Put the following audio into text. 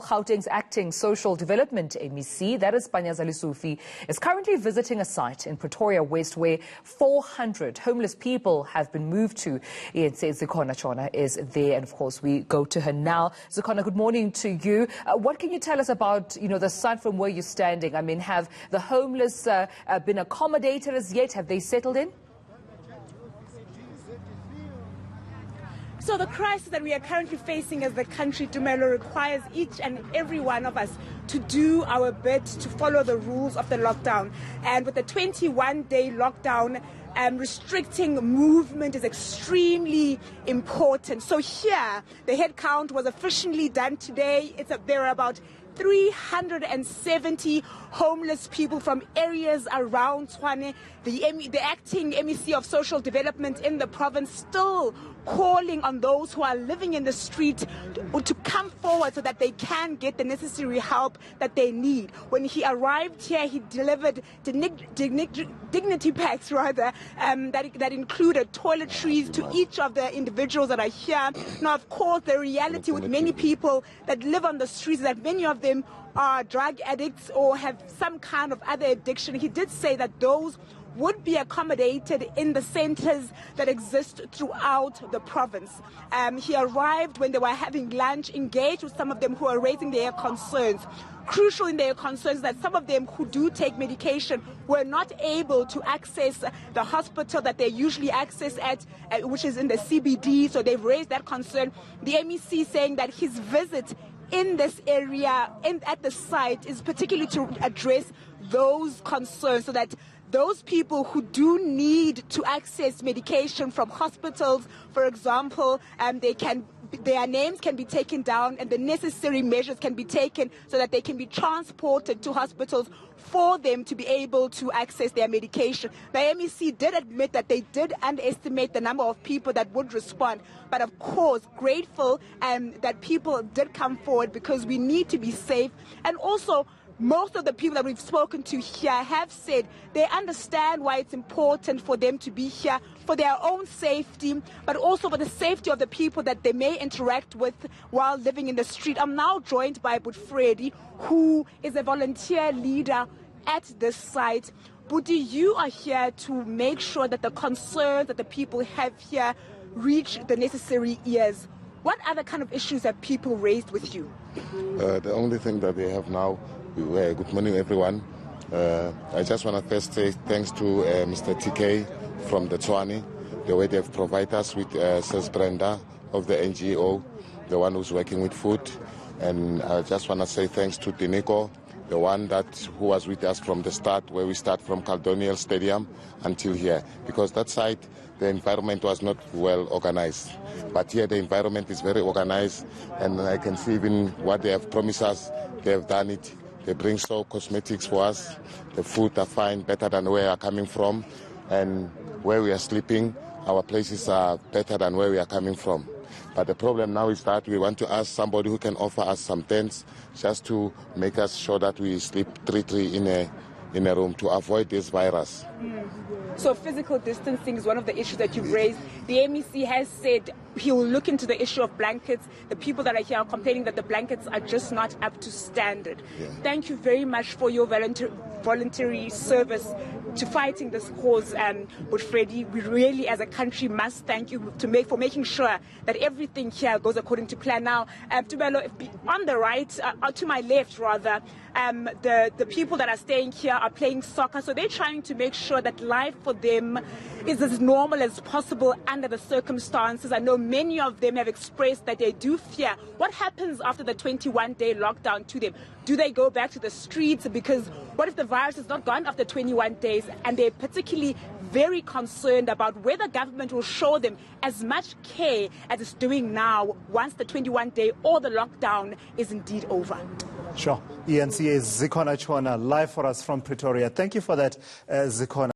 Gauteng's acting social development MEC, that is Panyaza Lesufi, is currently visiting a site in Pretoria West where 400 homeless people have been moved to. Ian says Zikhona Chona is there, and of course we go to her now. Zikhona, good morning to you. What can you tell us about, the site from where you're standing? I mean, have the homeless been accommodated as yet? Have they settled in? So the crisis that we are currently facing as the country, Tumelo, requires each and every one of us to do our bit to follow the rules of the lockdown. And with the 21-day lockdown, restricting movement is extremely important. So here, the head count was officially done today. There are about 370 homeless people from areas around Tshwane. The acting MEC of social development in the province still calling on those who are living in the street to come forward so that they can get the necessary help that they need. When he arrived here, he delivered dignity packs that included toiletries to each of the individuals that are here. Now, of course, the reality with many people that live on the streets is that many of them are drug addicts or have some kind of other addiction. He did say that those would be accommodated in the centers that exist throughout the province. He arrived when they were having lunch, engaged with some of them who are raising their concerns. Crucial in their concerns that some of them who do take medication were not able to access the hospital that they usually access at, which is in the CBD, so they've raised that concern. The MEC saying that his visit in this area, at the site, is particularly to address those concerns so that those people who do need to access medication from hospitals, for example, their names can be taken down and the necessary measures can be taken so that they can be transported to hospitals for them to be able to access their medication. The MEC did admit that they did underestimate the number of people that would respond, but of course grateful that people did come forward because we need to be safe. And also, most of the people that we've spoken to here have said they understand why it's important for them to be here for their own safety, but also for the safety of the people that they may interact with while living in the street. I'm now joined by Freddy, who is a volunteer leader at this site. Buti, you are here to make sure that the concerns that the people have here reach the necessary ears. What other kind of issues have people raised with you? The only thing that they have now. Good morning, everyone. I just want to first say thanks to Mr. TK from the Tshwane, the way they've provided us with Sis Brenda of the NGO, the one who's working with food. And I just want to say thanks to Dineko, the one who was with us from the start, where we start from Caldonial Stadium until here. Because that side, the environment was not well organized. But here the environment is very organized, and I can see even what they have promised us, they have done it. They bring so cosmetics for us. The food are fine, better than where we are coming from. And where we are sleeping, our places are better than where we are coming from. But the problem now is that we want to ask somebody who can offer us some tents just to make us sure that we sleep three in a room to avoid this virus. So physical distancing is one of the issues that you've raised. The MEC has said he will look into the issue of blankets. The people that are here are complaining that the blankets are just not up to standard. Yeah. Thank you very much for your voluntary service to fighting this cause. But Freddie, we really as a country must thank you for making sure that everything here goes according to plan. Now, Tumelo, on the right, to my left rather, the people that are staying here are playing soccer, so they're trying to make sure that life for them is as normal as possible under the circumstances. I know many of them have expressed that they do fear what happens after the 21-day lockdown to them. Do they go back to the streets? Because what if the virus is not gone after 21 days? And they're particularly very concerned about whether government will show them as much care as it's doing now once the 21-day or the lockdown is indeed over. Sure. ENCA's Zikhona Chona live for us from Pretoria. Thank you for that, Zikhona.